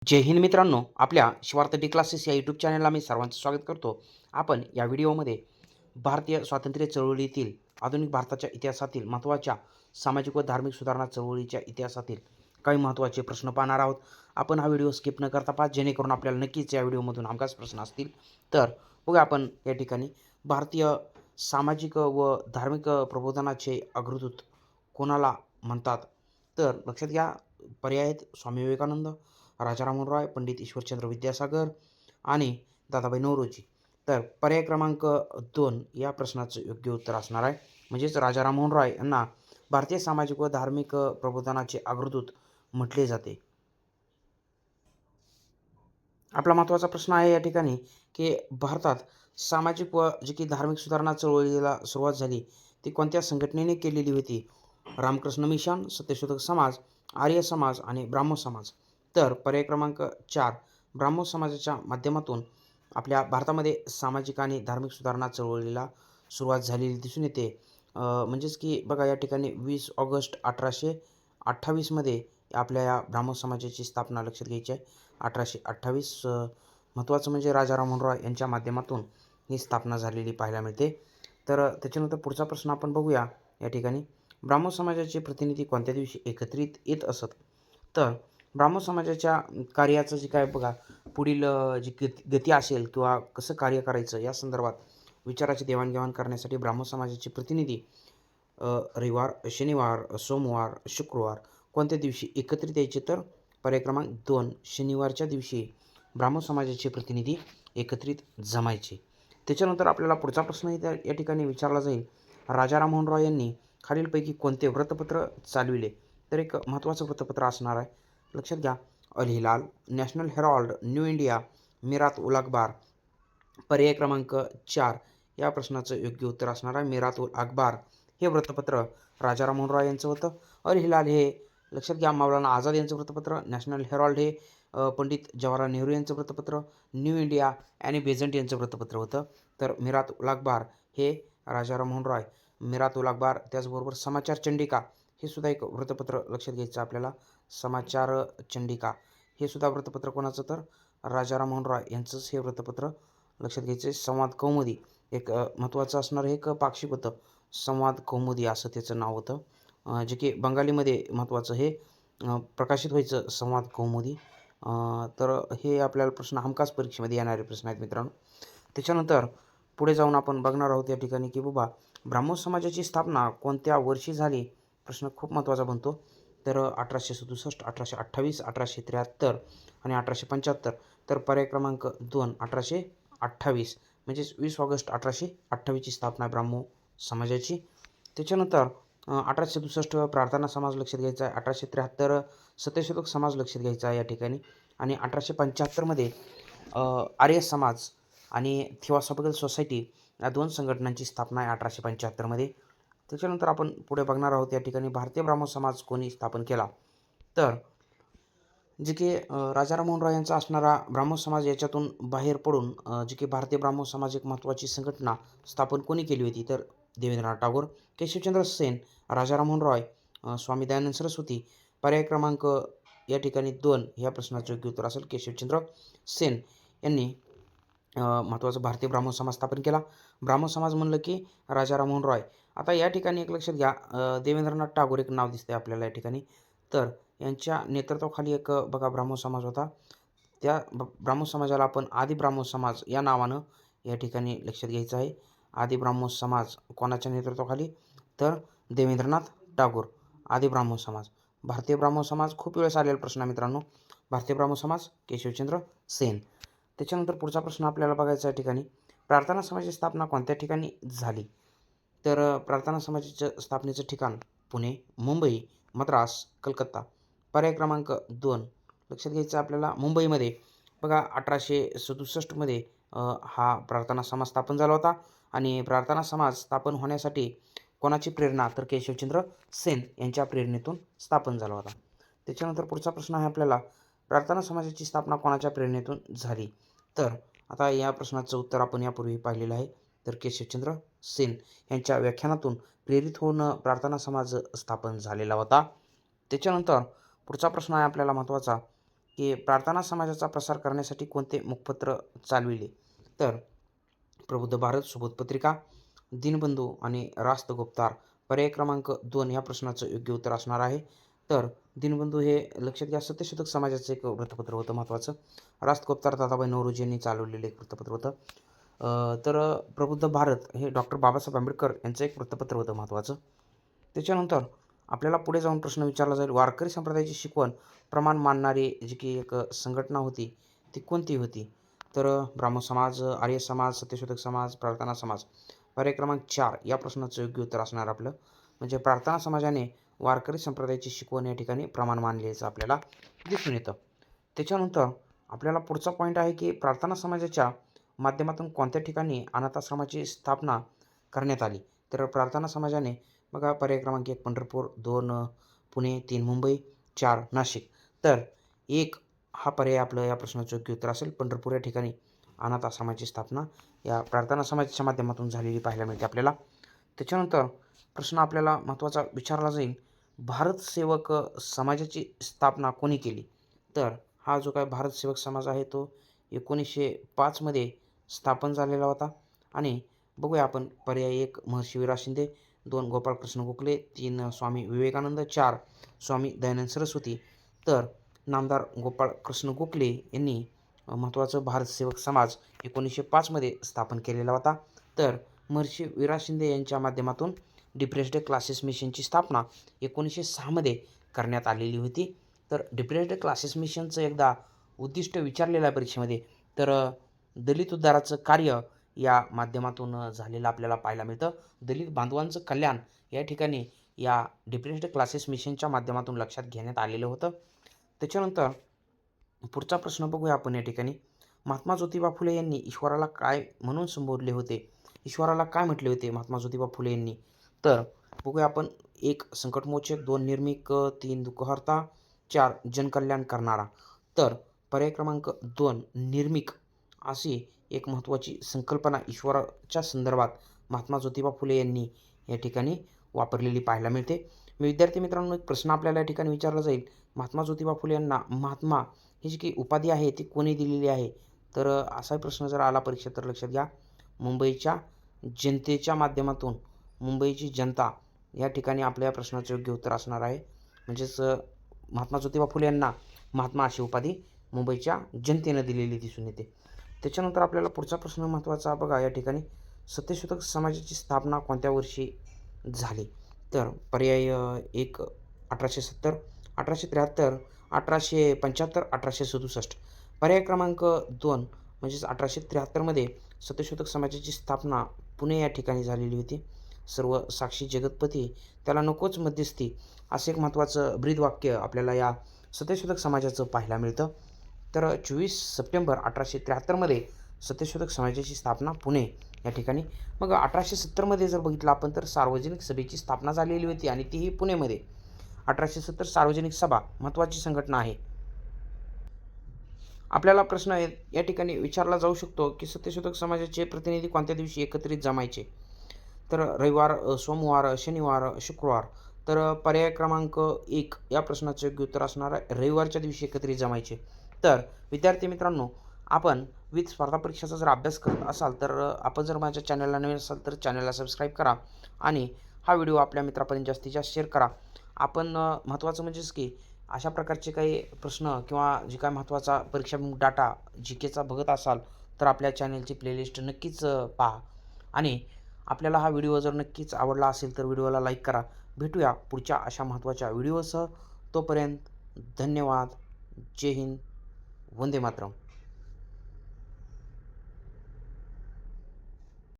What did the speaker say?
जय हिंद मित्रांनो, आपल्या Shivarth D classes या यूट्यूब चॅनलला मी सर्वांचं स्वागत करतो. आपण या व्हिडिओमध्ये भारतीय स्वातंत्र्य चळवळीतील आधुनिक भारताच्या इतिहासातील महत्त्वाच्या सामाजिक व धार्मिक सुधारणा चळवळीच्या इतिहासातील काही महत्त्वाचे प्रश्न पाहणार आहोत. आपण हा व्हिडिओ स्किप न करता पहा, जेणेकरून आपल्याला नक्कीच या व्हिडिओमधून हमखास प्रश्न असतील. तर बघा, आपण या ठिकाणी भारतीय सामाजिक व धार्मिक प्रबोधनाचे अग्रदूत कोणाला म्हणतात? तर लक्षात घ्या, पर्याय आहेत स्वामी विवेकानंद, राजा राममोहन रॉय, पंडित ईश्वरचंद्र विद्यासागर आणि दादाभाई नौरोजी. तर पर्याय क्रमांक 2 या प्रश्नाचं योग्य उत्तर असणार आहे. म्हणजेच राजा राममोहन रॉय यांना भारतीय सामाजिक व धार्मिक प्रबोधनाचे अग्रदूत म्हटले जाते. आपला महत्त्वाचा प्रश्न आहे या ठिकाणी, की भारतात सामाजिक व जी की धार्मिक सुधारणा चळवळीला सुरुवात झाली ती कोणत्या संघटनेने केलेली होती? रामकृष्ण मिशन, सत्यशोधक समाज, आर्य समाज आणि ब्राह्मो समाज. तर पर्याय क्रमांक 4 ब्राह्मो समाजाच्या माध्यमातून आपल्या भारतामध्ये सामाजिक आणि धार्मिक सुधारणा चळवळीला सुरुवात झालेली दिसून येते. म्हणजेच की बघा, या ठिकाणी 20 ऑगस्ट 1828 आपल्या या ब्राह्मो समाजाची स्थापना लक्षात घ्यायची आहे. 1828 महत्त्वाचं म्हणजे राजा राममोहन रॉय यांच्या माध्यमातून ही स्थापना झालेली पाहायला मिळते. तर त्याच्यानंतर पुढचा प्रश्न आपण बघूया. या ठिकाणी ब्राह्मो समाजाचे प्रतिनिधी कोणत्या दिवशी एकत्रित येत असत? तर ब्राह्मो समाजाच्या कार्याचं जे काय बघा, पुढील जी गती असेल किंवा कसं कार्य करायचं या संदर्भात विचाराची देवाणघेवाण करण्यासाठी ब्राह्मो समाजाचे प्रतिनिधी रविवार, शनिवार, सोमवार, शुक्रवार कोणत्या दिवशी एकत्रित यायचे? तर पर्याय क्रमांक 2 शनिवारच्या दिवशी ब्राह्मो समाजाचे प्रतिनिधी एकत्रित जमायचे. त्याच्यानंतर आपल्याला पुढचा प्रश्न या ठिकाणी विचारला जाईल. राजा राममोहन रॉय यांनी खालीलपैकी कोणते वृत्तपत्र चालविले? तर एक महत्त्वाचं वृत्तपत्र असणार आहे. लक्षात घ्या, Al Hilal, National Herald, New India, Mirat ul Akhbar. पर्याय क्रमांक 4 या प्रश्नाचं योग्य उत्तर असणार आहे मिरात उल अखबार हे वृत्तपत्र राजा राममोहन रॉय यांचं होतं. अल हिलाल हे लक्षात घ्या मौलाना आझाद यांचं वृत्तपत्र. नॅशनल हेराल्ड हे पंडित जवाहरलाल नेहरू यांचं वृत्तपत्र. न्यू इंडिया आणि बेझंट यांचं वृत्तपत्र होतं. तर मिरात उल अखबार हे राजा राममोहन रॉय. मिरात उल अखबार, त्याचबरोबर समाचार चंडिका हे सुद्धा एक वृत्तपत्र लक्षात घ्यायचं आपल्याला. समाचार चंडिका हे सुद्धा वृत्तपत्र कोणाचं? तर राजा राममोहन रॉय यांचंच हे वृत्तपत्र लक्षात घ्यायचं. संवाद कौमुदी एक महत्त्वाचं असणारं हे एक पाक्षिक होतं. संवाद कौमुदी असं त्याचं नाव होतं, जे की बंगालीमध्ये महत्त्वाचं हे प्रकाशित व्हायचं, संवाद कौमुदी. तर हे आपल्याला प्रश्न हमखास परीक्षेमध्ये येणारे प्रश्न आहेत मित्रांनो. त्याच्यानंतर पुढे जाऊन आपण बघणार आहोत या ठिकाणी, की बाबा ब्राह्मो समाजाची स्थापना कोणत्या वर्षी झाली? प्रश्न खूप महत्त्वाचा बनतो. तर 1867, 1828, 1873 आणि 1875. तर पर्याय क्रमांक 2 1828 म्हणजेच 20 ऑगस्ट 1828ची स्थापना आहे ब्राह्मो समाजाची. त्याच्यानंतर 1867 प्रार्थना समाज लक्षात घ्यायचा आहे. 1873 सत्यशोधक समाज लक्षात घ्यायचा आहे या ठिकाणी. आणि 1875 आर्य समाज आणि थिओसॉफिकल सोसायटी या 2 संघटनांची स्थापना आहे 1875. त्याच्यानंतर आपण पुढे बघणार आहोत या ठिकाणी भारतीय ब्राह्मो समाज कोणी स्थापन केला? तर जे की राजा राममोहन रॉय यांचा असणारा ब्राह्मो समाज याच्यातून बाहेर पडून जे की भारतीय ब्राह्मो समाज एक महत्त्वाची संघटना स्थापन कोणी केली होती? तर देवेंद्रनाथ टागोर, केशवचंद्र सेन, राजा राममोहन रॉय, स्वामी दयानंद सरस्वती. पर्याय क्रमांक या ठिकाणी 2 ह्या प्रश्नाचं योग्य उत्तर असेल केशवचंद्र सेन यांनी महत्त्वाचा भारतीय ब्राह्मो समाज स्थापन केला. ब्राह्मो समाज म्हणलं की राजा राममोहन रॉय. आता या ठिकाणी एक लक्षात घ्या, देवेंद्रनाथ टागोर एक नाव दिसते आपल्याला या ठिकाणी. तर यांच्या नेतृत्वाखाली एक बघा ब्राह्मो समाज होता. त्या ब्राह्मो समाजाला आपण आदी ब्राह्मो समाज या नावानं या ठिकाणी लक्षात घ्यायचं आहे. आदी ब्राह्मो समाज कोणाच्या नेतृत्वाखाली? तर देवेंद्रनाथ टागोर. आदी ब्राह्मो समाज. भारतीय ब्राह्मो समाज खूप वेळेस आलेला प्रश्न आहे मित्रांनो. भारतीय ब्राह्मो समाज केशवचंद्र सेन. त्याच्यानंतर पुढचा प्रश्न आपल्याला बघायचा या ठिकाणी, प्रार्थना समाजाची स्थापना कोणत्या ठिकाणी झाली? तर प्रार्थना समाजाच्या स्थापनेचं ठिकाण पुणे, मुंबई, मद्रास, कलकत्ता. पर्याय क्रमांक 2 लक्षात घ्यायचं आपल्याला. मुंबईमध्ये बघा 1867 हा प्रार्थना समाज स्थापन झाला होता. आणि प्रार्थना समाज स्थापन होण्यासाठी कोणाची प्रेरणा? तर केशवचंद्र सेन यांच्या प्रेरणेतून स्थापन झाला होता. त्याच्यानंतर पुढचा प्रश्न आहे आपल्याला, प्रार्थना समाजाची स्थापना कोणाच्या प्रेरणेतून झाली? तर आता या प्रश्नाचं उत्तर आपण यापूर्वी पाहिलेलं आहे. तर केशवचंद्र सेन यांच्या व्याख्यानातून प्रेरित होऊन प्रार्थना समाज स्थापन झालेला होता. त्याच्यानंतर पुढचा प्रश्न आहे आपल्याला महत्त्वाचा, की प्रार्थना समाजाचा प्रसार करण्यासाठी कोणते मुखपत्र चालविले? तर प्रबुद्ध भारत, सुबोध पत्रिका, दीनबंधू आणि रास्त गुप्तार. पर्याय क्रमांक 2 या प्रश्नाचं योग्य उत्तर असणार आहे. तर दीनबंधू हे लक्षात घ्या सत्यशोधक समाजाचं एक वृत्तपत्र होतं महत्त्वाचं. रास्त गुप्तार दादाभाई नौरोजी यांनी चालवलेलं एक वृत्तपत्र होतं. तर प्रबुद्ध भारत हे डॉक्टर बाबासाहेब आंबेडकर यांचं एक वृत्तपत्र होतं महत्त्वाचं. त्याच्यानंतर आपल्याला पुढे जाऊन प्रश्न विचारला जाईल, वारकरी संप्रदायाची शिकवण प्रमाण मानणारी जी की एक संघटना होती ती कोणती होती? तर ब्राह्मण समाज, आर्य समाज, सत्यशोधक समाज, प्रार्थना समाज. पर्याय क्रमांक 4 या प्रश्नाचं योग्य उत्तर असणार आपलं. म्हणजे प्रार्थना समाजाने वारकरी संप्रदायाची शिकवण या ठिकाणी प्रमाण मानल्याचं आपल्याला दिसून येतं. त्याच्यानंतर आपल्याला पुढचा पॉईंट आहे की प्रार्थना समाजाच्या माध्यमातून कोणत्या ठिकाणी अनाथाश्रमाची स्थापना करण्यात आली? तर प्रार्थना समाजाने बघा पर्याय क्रमांक 1 पंढरपूर, 2 पुणे, 3 मुंबई, 4 नाशिक. तर 1 हा पर्याय आपलं या प्रश्नाचं योग्य उत्तर असेल. पंढरपूर या ठिकाणी अनाथ आश्रमाची स्थापना या प्रार्थना समाजाच्या माध्यमातून झालेली पाहायला मिळते आपल्याला. त्याच्यानंतर प्रश्न आपल्याला महत्त्वाचा विचारला जाईल, भारत सेवक समाजाची स्थापना कोणी केली? तर हा जो काय भारत सेवक समाज आहे तो 1905 मध्ये स्थापन झालेला होता. आणि बघूया आपण पर्याय 1 महर्षी वि. रा. शिंदे, 2 गोपाळकृष्ण गोखले, 3 स्वामी विवेकानंद, 4 स्वामी दयानंद सरस्वती. तर नामदार गोपाळकृष्ण गोखले यांनी महत्त्वाचं भारत सेवक समाज 1905 मध्ये स्थापन केलेला होता. तर महर्षी वि. रा. शिंदे यांच्या माध्यमातून डिप्रेस्ड क्लासेस मिशनची स्थापना 1906 मध्ये करण्यात आलेली होती. तर डिप्रेस्ड क्लासेस मिशनचं एकदा उद्दिष्ट विचारलेलं आहे परीक्षेमध्ये. तर दलित उद्धाराचं कार्य या माध्यमातून झालेलं आपल्याला पाहायला मिळतं. दलित बांधवांचं कल्याण या ठिकाणी या डिप्रेस्ड क्लासेस मिशनच्या माध्यमातून लक्षात घेण्यात आलेलं होतं. त्याच्यानंतर पुढचा प्रश्न बघूया आपण या ठिकाणी. महात्मा ज्योतिबा फुले यांनी ईश्वराला काय म्हणून संबोधले होते? ईश्वराला काय म्हटले होते महात्मा ज्योतिबा फुले यांनी? तर बघूया आपण 1 संकटमोचक, 2 निर्मिक, 3 दुःखहर्ता, 4 जनकल्याण करणारा. तर पर्याय क्रमांक 2 निर्मिक अशी एक महत्त्वाची संकल्पना ईश्वराच्या संदर्भात महात्मा ज्योतिबा फुले यांनी या ठिकाणी वापरलेली पाहायला मिळते. विद्यार्थी मित्रांनो, एक प्रश्न आपल्याला या ठिकाणी विचारला जाईल, महात्मा ज्योतिबा फुले यांना महात्मा ही जी काही उपाधी आहे ती कोणी दिलेली आहे? तर असा प्रश्न जर आला परीक्षेत तर लक्षात घ्या, मुंबईच्या जनतेच्या माध्यमातून मुंबईची जनता या ठिकाणी आपल्या या प्रश्नाचं योग्य उत्तर असणार आहे. म्हणजेच महात्मा ज्योतिबा फुले यांना महात्मा अशी उपाधी मुंबईच्या जनतेनं दिलेली दिसून येते. त्याच्यानंतर आपल्याला पुढचा प्रश्न महत्त्वाचा बघा या ठिकाणी, सत्यशोधक समाजाची स्थापना कोणत्या वर्षी झाली? तर पर्याय 1 1870, 1873, 1875, 1867. पर्याय क्रमांक 2 म्हणजेच 1873 मध्ये सत्यशोधक समाजाची स्थापना पुणे या ठिकाणी झालेली होती. सर्व साक्षी जगतपती त्याला नकोच मध्यस्थी असं एक महत्त्वाचं ब्रीदवाक्य आपल्याला या सत्यशोधक समाजाचं पाहायला मिळतं. तर 24 सप्टेंबर 1873 मध्ये सत्यशोधक समाजाची स्थापना पुणे या ठिकाणी. मग 1870 मध्ये जर बघितलं आपण तर सार्वजनिक सभेची स्थापना झालेली होती आणि तीही पुणेमध्ये. 1870 सार्वजनिक सभा महत्त्वाची संघटना आहे. आपल्याला प्रश्न या ठिकाणी विचारला जाऊ शकतो की सत्यशोधक समाजाचे प्रतिनिधी कोणत्या दिवशी एकत्रित जमायचे? तर रविवार, सोमवार, शनिवार, शुक्रवार. तर पर्याय क्रमांक 1 या प्रश्नाचं योग्य उत्तर असणार आहे, रविवारच्या दिवशी एकत्रित जमायचे. तर विद्यार्थी मित्रांनो, आपण विथ स्पर्धा परीक्षाचा जर अभ्यास करत असाल तर आपण जर माझ्या चॅनलला नवीन असाल तर चॅनलला सबस्क्राईब करा आणि हा व्हिडिओ आपल्या मित्रापर्यंत जास्तीत जास्त शेअर करा. आपण महत्त्वाचं म्हणजेच की अशा प्रकारचे काही प्रश्न किंवा जे काय महत्त्वाचा परीक्षाभिमुख डाटा जी केचा बघत असाल तर आपल्या चॅनलची प्लेलिस्ट नक्कीच पहा. आणि आपल्याला हा व्हिडिओ जर नक्कीच आवडला असेल तर व्हिडिओला लाईक करा. भेटूया पुढच्या अशा महत्त्वाच्या व्हिडिओसह. तोपर्यंत धन्यवाद. जय हिंद. वंदे मातरम.